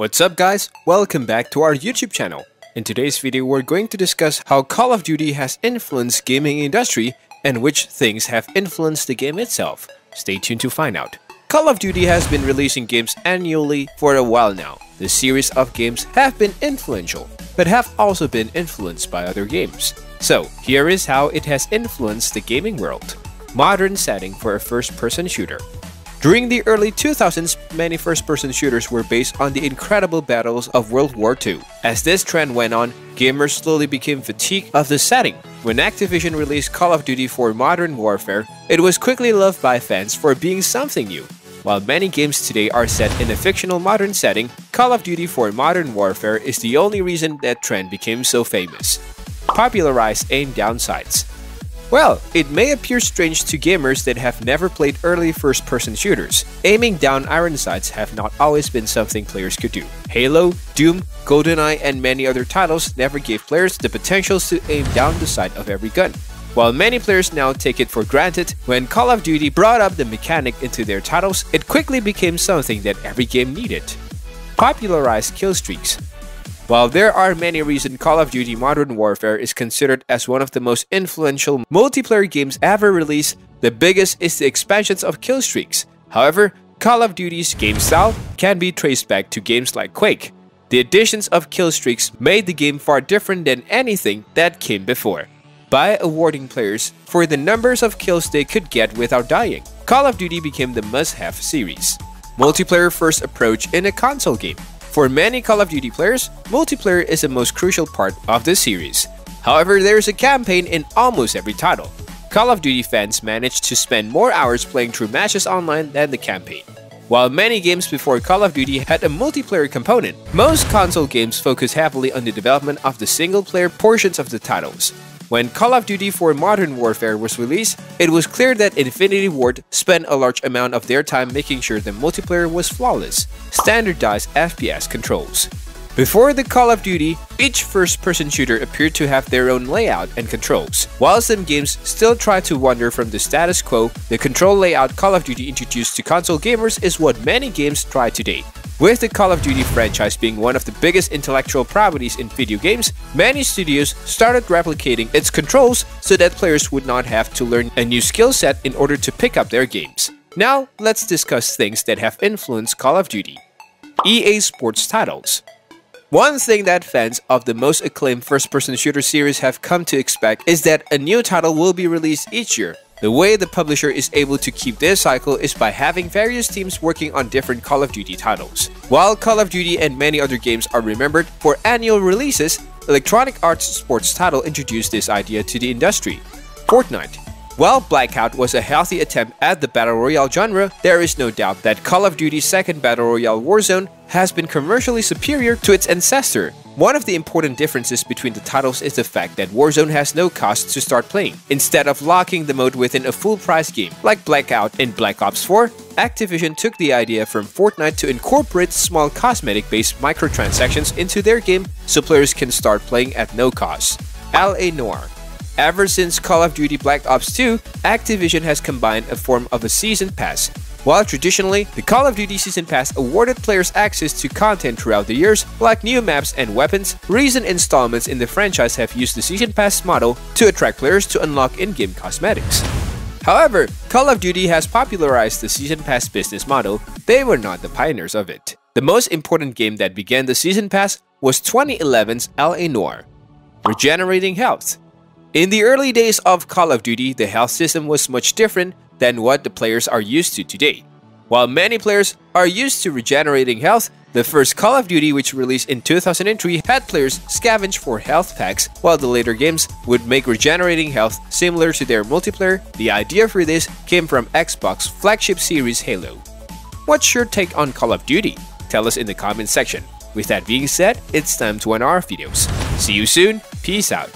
What's up guys, welcome back to our YouTube channel. In today's video we're going to discuss how Call of Duty has influenced gaming industry and which things have influenced the game itself. Stay tuned to find out. Call of Duty has been releasing games annually for a while now. The series of games have been influential, but have also been influenced by other games. So here is how it has influenced the gaming world. Modern setting for a first-person shooter. During the early 2000s, many first-person shooters were based on the incredible battles of World War II. As this trend went on, gamers slowly became fatigued of the setting. When Activision released Call of Duty for Modern Warfare, it was quickly loved by fans for being something new. While many games today are set in a fictional modern setting, Call of Duty for Modern Warfare is the only reason that trend became so famous. Popularized aim down sights. Well, it may appear strange to gamers that have never played early first-person shooters. Aiming down iron sights have not always been something players could do. Halo, Doom, GoldenEye, and many other titles never gave players the potentials to aim down the sight of every gun. While many players now take it for granted, when Call of Duty brought up the mechanic into their titles, it quickly became something that every game needed. Popularized kill streaks. While there are many reasons Call of Duty Modern Warfare is considered as one of the most influential multiplayer games ever released, the biggest is the expansions of kill streaks. However, Call of Duty's game style can be traced back to games like Quake. The additions of kill streaks made the game far different than anything that came before. By awarding players for the numbers of kills they could get without dying, Call of Duty became the must-have series. Multiplayer first approach in a console game. For many Call of Duty players, multiplayer is the most crucial part of the series. However, there is a campaign in almost every title. Call of Duty fans managed to spend more hours playing through matches online than the campaign. While many games before Call of Duty had a multiplayer component, most console games focus heavily on the development of the single-player portions of the titles. When Call of Duty for Modern Warfare was released, it was clear that Infinity Ward spent a large amount of their time making sure the multiplayer was flawless, standardized FPS controls. Before the Call of Duty, each first-person shooter appeared to have their own layout and controls. While some games still try to wander from the status quo, the control layout Call of Duty introduced to console gamers is what many games try today. With the Call of Duty franchise being one of the biggest intellectual properties in video games, many studios started replicating its controls so that players would not have to learn a new skill set in order to pick up their games. Now, let's discuss things that have influenced Call of Duty. EA Sports titles. One thing that fans of the most acclaimed first-person shooter series have come to expect is that a new title will be released each year. The way the publisher is able to keep this cycle is by having various teams working on different Call of Duty titles. While Call of Duty and many other games are remembered for annual releases, Electronic Arts' sports title introduced this idea to the industry. Fortnite. While Blackout was a healthy attempt at the Battle Royale genre, there is no doubt that Call of Duty's second Battle Royale Warzone has been commercially superior to its ancestor. One of the important differences between the titles is the fact that Warzone has no cost to start playing. Instead of locking the mode within a full-price game, like Blackout in Black Ops 4, Activision took the idea from Fortnite to incorporate small cosmetic-based microtransactions into their game so players can start playing at no cost. LA Noire. Ever since Call of Duty Black Ops 2, Activision has combined a form of a Season Pass. While traditionally, the Call of Duty Season Pass awarded players access to content throughout the years, like new maps and weapons, recent installments in the franchise have used the Season Pass model to attract players to unlock in-game cosmetics. However, Call of Duty has popularized the Season Pass business model. They were not the pioneers of it. The most important game that began the Season Pass was 2011's LA Noire. Regenerating health. In the early days of Call of Duty, the health system was much different than what the players are used to today. While many players are used to regenerating health, the first Call of Duty, which released in 2003, had players scavenge for health packs, while the later games would make regenerating health similar to their multiplayer. The idea for this came from Xbox flagship series Halo. What's your take on Call of Duty? Tell us in the comment section. With that being said, it's time to end our videos. See you soon, peace out.